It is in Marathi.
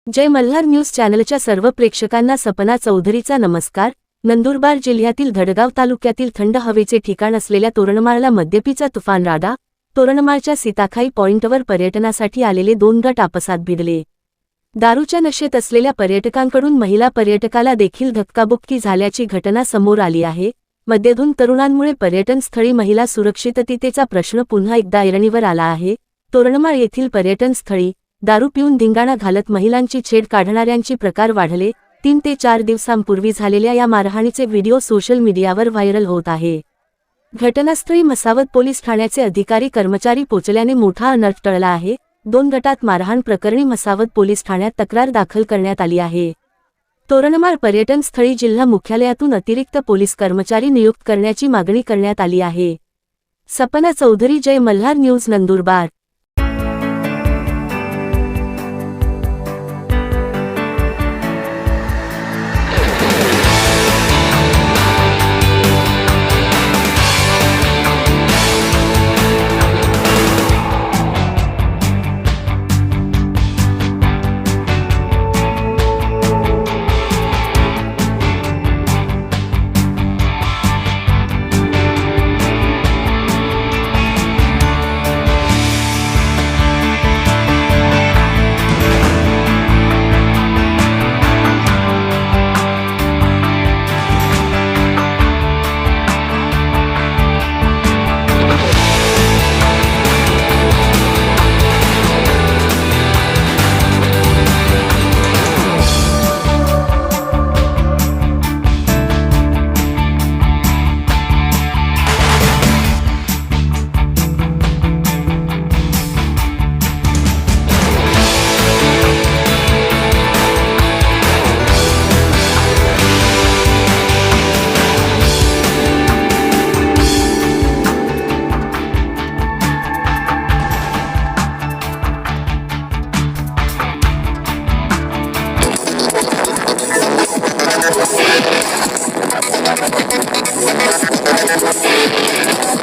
जय मल्हार न्यूज चॅनलच्या सर्व प्रेक्षकांना सपना चौधरीचा नमस्कार। नंदुरबार जिल्ह्यातील धडगाव तालुक्यातील थंड हवेचे ठिकाण असलेल्या तोरणमाळला मद्यपीचा तुफान राडा। तोरणमाळच्या सीताखाई पॉइंटवर पर्यटनासाठी आलेले 2 गट आपसात भिडले। दारूच्या नशेत असलेल्या पर्यटकांकडून महिला पर्यटकाला देखील धक्काबुक्की झाल्याची घटना समोर आली आहे। मद्यधुन तरुणांमुळे पर्यटन स्थळी महिला सुरक्षिततेचा प्रश्न पुन्हा एकदा ऐरणीवर आला आहे। तोरणमाळ येथील पर्यटन स्थळी दारू पिऊन धिंगाणा घालत महिलांची छेड काढणाऱ्यांची प्रकार वाढले। 3 ते 4 दिवसांपूर्वी झालेल्या या मारहाणीचे व्हिडिओ सोशल मीडियावर व्हायरल होत आहे। घटनास्थळी मसावत पोलीस ठाण्याचे अधिकारी कर्मचारी पोचल्याने मोठा अनर्थ टळला आहे। 2 गटात मारहाण प्रकरणी मसावत पोलीस ठाण्यात तक्रार दाखल करण्यात आली आहे। तोरणमाळ पर्यटन स्थळी जिल्हा मुख्यालयातून अतिरिक्त पोलीस कर्मचारी नियुक्त करण्याची मागणी करण्यात आली आहे। सपना चौधरी, जय मल्हार न्यूज, नंदुरबार।